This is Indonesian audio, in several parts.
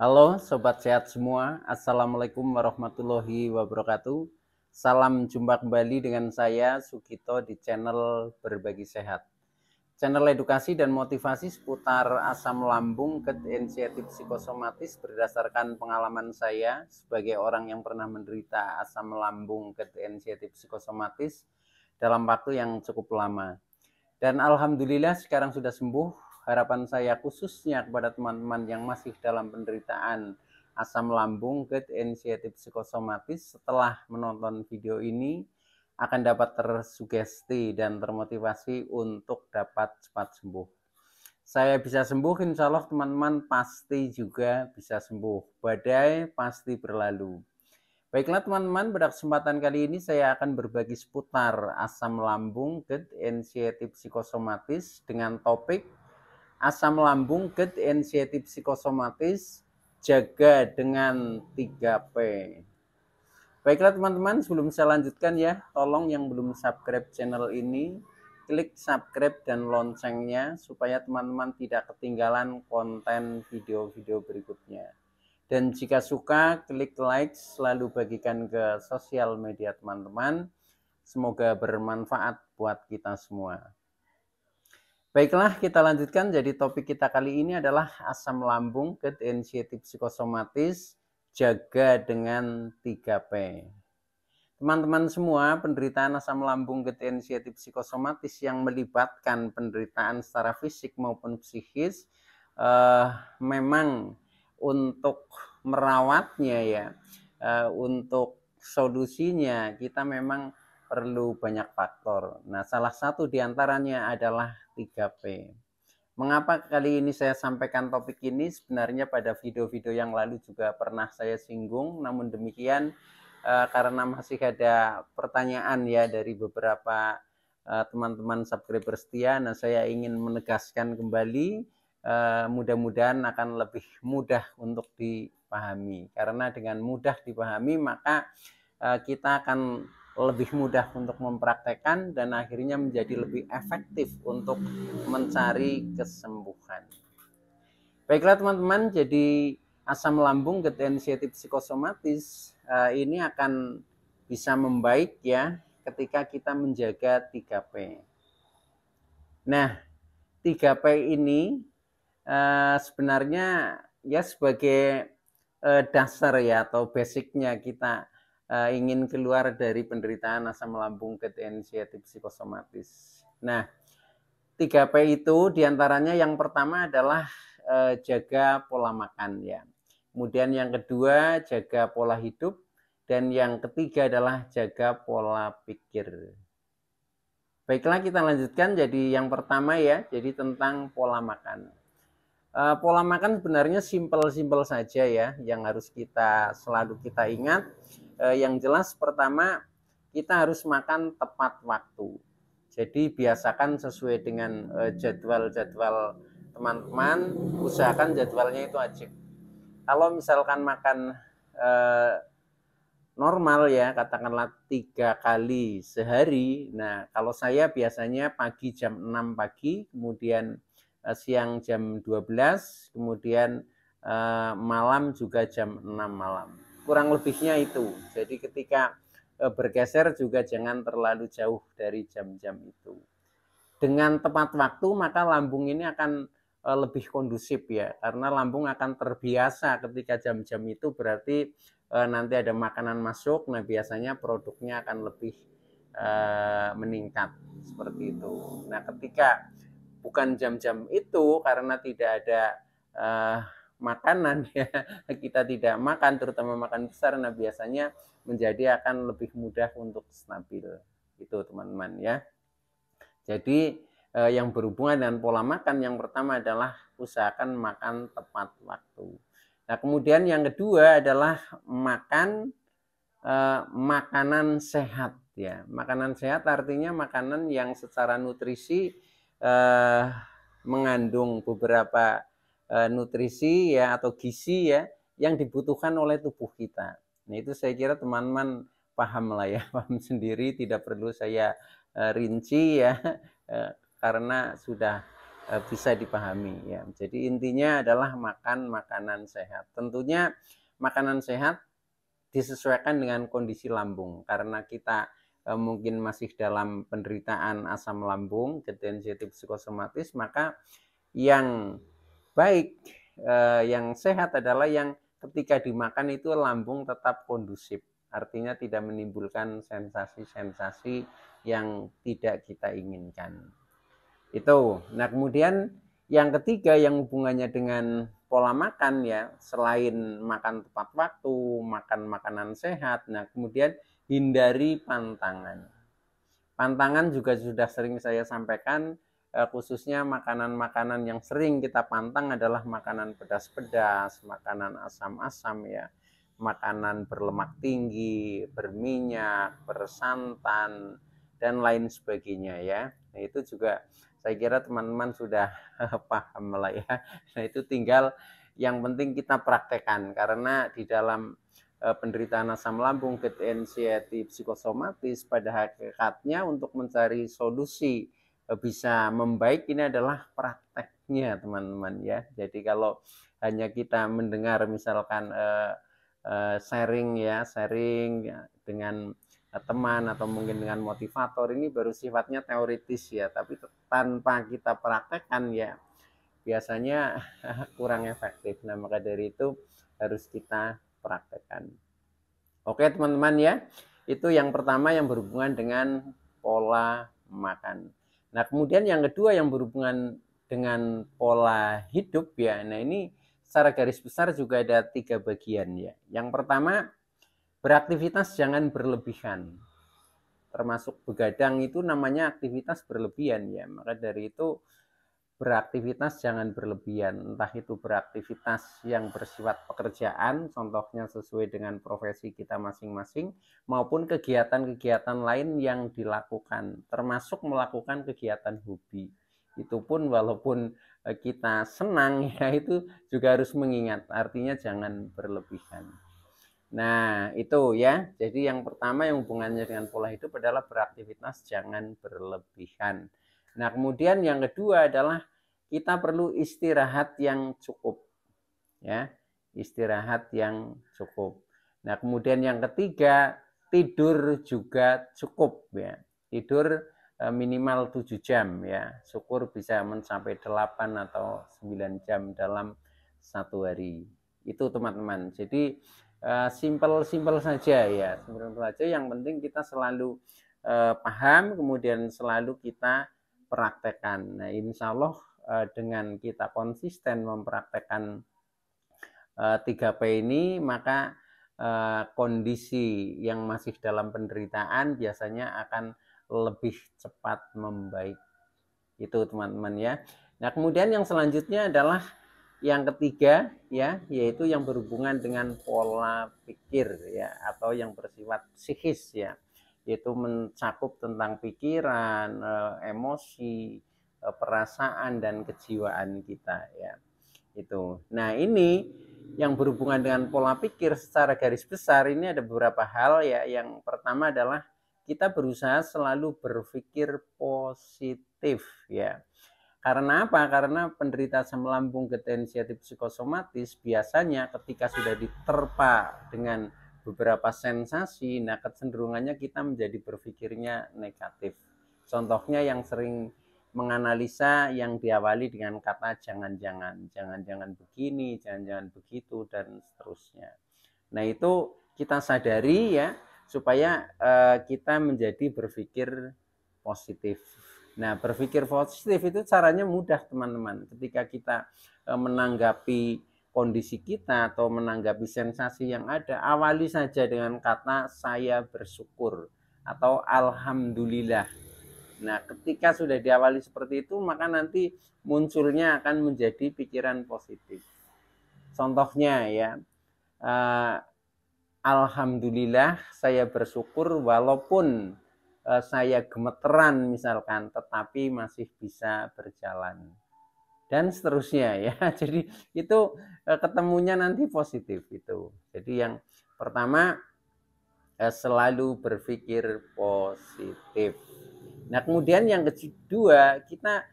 Halo sobat sehat semua, Assalamualaikum warahmatullahi wabarakatuh. Salam jumpa kembali dengan saya Sugito di channel Berbagi Sehat. Channel edukasi dan motivasi seputar asam lambung, GERD, inisiatif psikosomatis berdasarkan pengalaman saya sebagai orang yang pernah menderita asam lambung, GERD, inisiatif psikosomatis dalam waktu yang cukup lama. Dan alhamdulillah sekarang sudah sembuh. Harapan saya khususnya kepada teman-teman yang masih dalam penderitaan asam lambung, GERD, inisiatif psikosomatis, setelah menonton video ini akan dapat tersugesti dan termotivasi untuk dapat cepat sembuh. Saya bisa sembuh, insya Allah teman-teman pasti juga bisa sembuh. Badai pasti berlalu. Baiklah teman-teman, pada kesempatan kali ini saya akan berbagi seputar asam lambung, GERD, inisiatif psikosomatis dengan topik asam lambung, GERD, inisiatif psikosomatis, jaga dengan 3P. Baiklah teman-teman, sebelum saya lanjutkan ya, tolong yang belum subscribe channel ini, klik subscribe dan loncengnya supaya teman-teman tidak ketinggalan konten video-video berikutnya. Dan jika suka, klik like, selalu bagikan ke sosial media teman-teman. Semoga bermanfaat buat kita semua. Baiklah, kita lanjutkan. Jadi topik kita kali ini adalah asam lambung, GERD, inisiatif psikosomatis, jaga dengan 3P. Teman-teman semua, penderitaan asam lambung, GERD, inisiatif psikosomatis yang melibatkan penderitaan secara fisik maupun psikis, memang untuk merawatnya ya, untuk solusinya kita memang perlu banyak faktor. Nah, salah satu diantaranya adalah 3P. Mengapa kali ini saya sampaikan topik ini? Sebenarnya pada video-video yang lalu juga pernah saya singgung, namun demikian karena masih ada pertanyaan ya dari beberapa teman-teman subscriber setia, nah saya ingin menegaskan kembali, mudah-mudahan akan lebih mudah untuk dipahami. Karena dengan mudah dipahami maka kita akan lebih mudah untuk mempraktekkan dan akhirnya menjadi lebih efektif untuk mencari kesembuhan. Baiklah teman-teman, jadi asam lambung, GERD, inisiatif psikosomatis ini akan bisa membaik ya ketika kita menjaga 3P. Nah, 3P ini sebenarnya ya sebagai dasar ya atau basicnya kita ingin keluar dari penderitaan asam lambung, GERD, inisiatif psikosomatis. Nah, 3P itu diantaranya yang pertama adalah jaga pola makan ya. Kemudian yang kedua jaga pola hidup dan yang ketiga adalah jaga pola pikir. Baiklah kita lanjutkan, jadi yang pertama ya, jadi tentang pola makan. Pola makan sebenarnya simpel-simpel saja ya, yang harus kita selalu kita ingat. Yang jelas pertama kita harus makan tepat waktu. Jadi biasakan sesuai dengan jadwal-jadwal teman-teman, usahakan jadwalnya itu wajib. Kalau misalkan makan normal ya, katakanlah 3 kali sehari. Nah, kalau saya biasanya pagi jam 6 pagi, kemudian siang jam 12, kemudian malam juga jam 6 malam. Kurang lebihnya itu. Jadi ketika bergeser juga jangan terlalu jauh dari jam-jam itu. Dengan tepat waktu maka lambung ini akan lebih kondusif ya, karena lambung akan terbiasa ketika jam-jam itu, berarti nanti ada makanan masuk, nah biasanya produknya akan lebih meningkat seperti itu. Nah ketika bukan jam-jam itu karena tidak ada makanan ya, kita tidak makan, terutama makan besar, nah biasanya menjadi akan lebih mudah untuk stabil. Itu teman-teman ya. Jadi yang berhubungan dengan pola makan, yang pertama adalah usahakan makan tepat waktu. Nah kemudian yang kedua adalah makan makanan sehat ya. Makanan sehat artinya makanan yang secara nutrisi mengandung beberapa nutrisi ya atau gizi ya yang dibutuhkan oleh tubuh kita. Nah itu saya kira teman-teman paham lah ya, paham sendiri, tidak perlu saya rinci ya, karena sudah bisa dipahami ya. Jadi intinya adalah makan makanan sehat. Tentunya makanan sehat disesuaikan dengan kondisi lambung, karena kita mungkin masih dalam penderitaan asam lambung, degeneratif psikosomatis, maka yang baik, yang sehat adalah yang ketika dimakan itu lambung tetap kondusif, artinya tidak menimbulkan sensasi-sensasi yang tidak kita inginkan. Itu. Nah, kemudian yang ketiga yang hubungannya dengan pola makan ya, selain makan tepat waktu, makan makanan sehat, nah kemudian hindari pantangan. Pantangan juga sudah sering saya sampaikan, khususnya makanan-makanan yang sering kita pantang adalah makanan pedas-pedas, makanan asam-asam ya, makanan berlemak tinggi, berminyak, bersantan, dan lain sebagainya ya. Nah, itu juga saya kira teman-teman sudah paham lah ya. Nah, itu tinggal yang penting kita praktekkan, karena di dalam penderitaan asam lambung, gerd anxiety psikosomatis, pada hakikatnya untuk mencari solusi bisa membaik ini adalah prakteknya teman-teman ya. Jadi kalau hanya kita mendengar misalkan sharing ya dengan teman atau mungkin dengan motivator, ini baru sifatnya teoritis ya, tapi tanpa kita praktekkan ya biasanya kurang efektif. Nah, maka dari itu harus kita praktekkan. Oke teman-teman ya, itu yang pertama yang berhubungan dengan pola makan. Nah, kemudian yang kedua yang berhubungan dengan pola hidup ya. Nah, ini secara garis besar juga ada 3 bagian ya. Yang pertama, beraktivitas jangan berlebihan. Termasuk begadang itu namanya aktivitas berlebihan ya. Maka dari itu beraktivitas jangan berlebihan, entah itu beraktivitas yang bersifat pekerjaan, contohnya sesuai dengan profesi kita masing-masing, maupun kegiatan-kegiatan lain yang dilakukan, termasuk melakukan kegiatan hobi. Itu pun walaupun kita senang ya, itu juga harus mengingat, artinya jangan berlebihan. Nah, itu ya. Jadi yang pertama yang hubungannya dengan pola hidup adalah beraktivitas jangan berlebihan. Nah, kemudian yang kedua adalah kita perlu istirahat yang cukup. Ya, istirahat yang cukup. Nah, kemudian yang ketiga, tidur juga cukup ya. Tidur minimal 7 jam ya. Syukur bisa mencapai 8 atau 9 jam dalam satu hari. Itu teman-teman. Jadi simpel-simpel saja ya. Simpel saja, yang penting kita selalu paham, kemudian selalu kita praktekkan. Nah, insya Allah dengan kita konsisten mempraktekkan 3P ini, maka kondisi yang masih dalam penderitaan biasanya akan lebih cepat membaik. Itu teman-teman ya. Nah, kemudian yang selanjutnya adalah yang ketiga ya, yaitu yang berhubungan dengan pola pikir ya, atau yang bersifat psikis ya, yaitu mencakup tentang pikiran, emosi, perasaan dan kejiwaan kita ya. Itu. Nah, ini yang berhubungan dengan pola pikir secara garis besar ini ada beberapa hal ya. Yang pertama adalah kita berusaha selalu berpikir positif ya. Karena apa? Karena penderita asam lambung gerd anxiety psikosomatis biasanya ketika sudah diterpa dengan beberapa sensasi, nah kecenderungannya kita menjadi berpikirnya negatif. Contohnya yang sering menganalisa yang diawali dengan kata jangan-jangan, jangan-jangan begini, jangan-jangan begitu, dan seterusnya. Nah, itu kita sadari ya, supaya kita menjadi berpikir positif. Nah, berpikir positif itu caranya mudah teman-teman. Ketika kita menanggapi kondisi kita atau menanggapi sensasi yang ada, awali saja dengan kata saya bersyukur atau alhamdulillah. Nah, ketika sudah diawali seperti itu, maka nanti munculnya akan menjadi pikiran positif. Contohnya ya, alhamdulillah saya bersyukur walaupun saya gemeteran misalkan, tetapi masih bisa berjalan, dan seterusnya ya. Jadi itu ketemunya nanti positif itu. Jadi yang pertama selalu berpikir positif. Nah, kemudian yang kedua, kita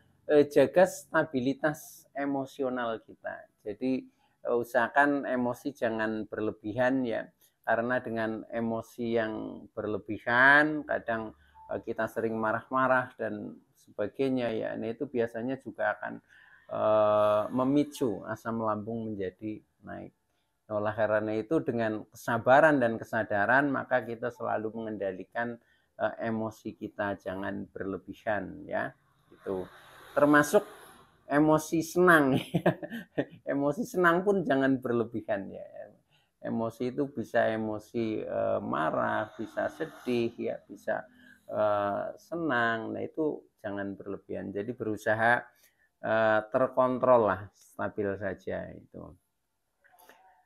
jaga stabilitas emosional kita. Jadi usahakan emosi jangan berlebihan ya, karena dengan emosi yang berlebihan kadang kita sering marah-marah dan sebagainya ya, nah itu biasanya juga akan memicu asam lambung menjadi naik. Oleh karena itu dengan kesabaran dan kesadaran maka kita selalu mengendalikan emosi kita, jangan berlebihan ya. Itu termasuk emosi senang. Emosi senang pun jangan berlebihan ya. Emosi itu bisa emosi marah, bisa sedih ya, bisa senang. Nah itu jangan berlebihan. Jadi berusaha terkontrol lah, stabil saja itu.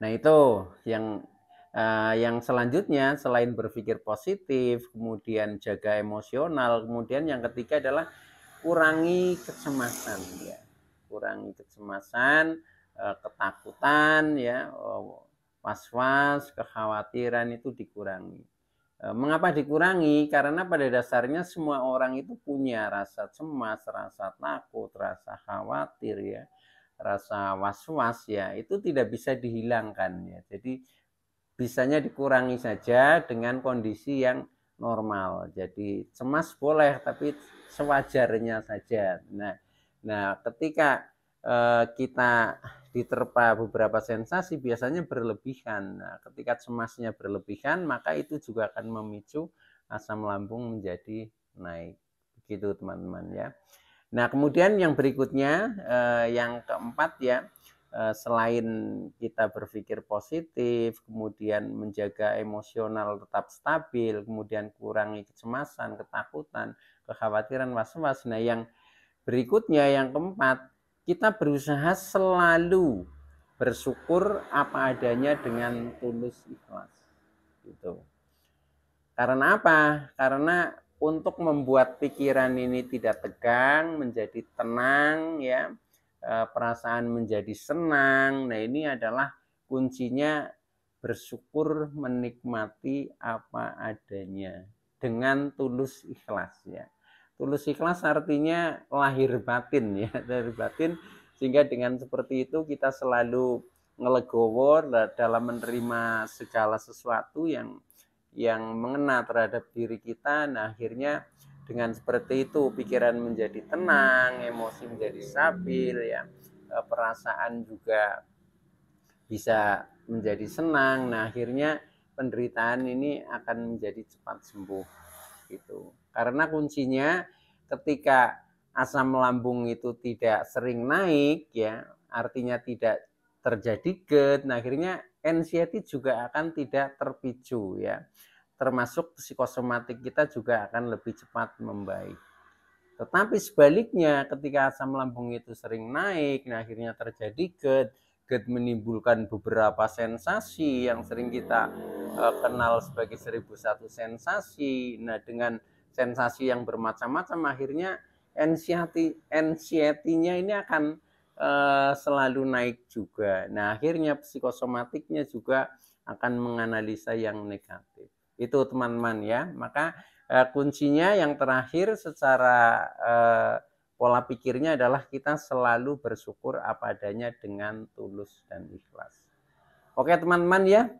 Nah itu yang selanjutnya selain berpikir positif, kemudian jaga emosional, kemudian yang ketiga adalah kurangi kecemasan ya, kurangi kecemasan, ketakutan ya, was-was, kekhawatiran itu dikurangi. Mengapa dikurangi? Karena pada dasarnya semua orang itu punya rasa cemas, rasa takut, rasa khawatir ya, rasa was-was ya, itu tidak bisa dihilangkan ya. Jadi bisanya dikurangi saja dengan kondisi yang normal. Jadi cemas boleh tapi sewajarnya saja. Nah, ketika kita diterpa beberapa sensasi biasanya berlebihan. Nah, ketika cemasnya berlebihan maka itu juga akan memicu asam lambung menjadi naik. Begitu teman-teman ya. Nah, kemudian yang berikutnya yang keempat ya, selain kita berpikir positif, kemudian menjaga emosional tetap stabil, kemudian kurangi kecemasan, ketakutan, kekhawatiran, was-was. Nah, yang berikutnya yang keempat, kita berusaha selalu bersyukur apa adanya dengan tulus ikhlas. Gitu. Karena apa? Karena untuk membuat pikiran ini tidak tegang, menjadi tenang ya, perasaan menjadi senang. Nah, ini adalah kuncinya bersyukur, menikmati apa adanya dengan tulus ikhlas ya. Tulus ikhlas artinya lahir batin ya, lahir batin, sehingga dengan seperti itu kita selalu ngelegowo dalam menerima segala sesuatu yang mengena terhadap diri kita. Nah, akhirnya dengan seperti itu pikiran menjadi tenang, emosi menjadi stabil ya, perasaan juga bisa menjadi senang. Nah, akhirnya penderitaan ini akan menjadi cepat sembuh gitu. Karena kuncinya ketika asam lambung itu tidak sering naik ya, artinya tidak terjadi GERD, nah akhirnya anxiety juga akan tidak terpicu ya. Termasuk psikosomatik kita juga akan lebih cepat membaik. Tetapi sebaliknya ketika asam lambung itu sering naik, nah akhirnya terjadi GERD. GERD menimbulkan beberapa sensasi yang sering kita kenal sebagai 1001 sensasi. Nah, dengan sensasi yang bermacam-macam akhirnya anxiety-nya ini akan selalu naik juga. Nah, akhirnya psikosomatiknya juga akan menganalisa yang negatif. Itu teman-teman ya. Maka kuncinya yang terakhir secara pola pikirnya adalah kita selalu bersyukur apa adanya dengan tulus dan ikhlas. Oke teman-teman ya,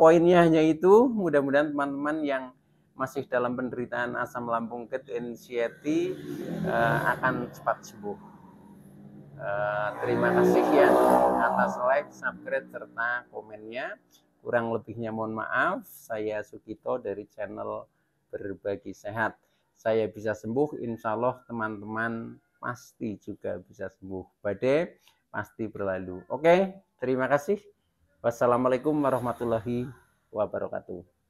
poinnya hanya itu. Mudah-mudahan teman-teman yang masih dalam penderitaan asam lambung, GERD, anxiety akan cepat sembuh. Terima kasih ya atas like, subscribe, serta komennya. Kurang lebihnya mohon maaf. Saya Sukito dari channel Berbagi Sehat. Saya bisa sembuh, insya Allah teman-teman pasti juga bisa sembuh. Badai pasti berlalu. Oke, terima kasih. Wassalamualaikum warahmatullahi wabarakatuh.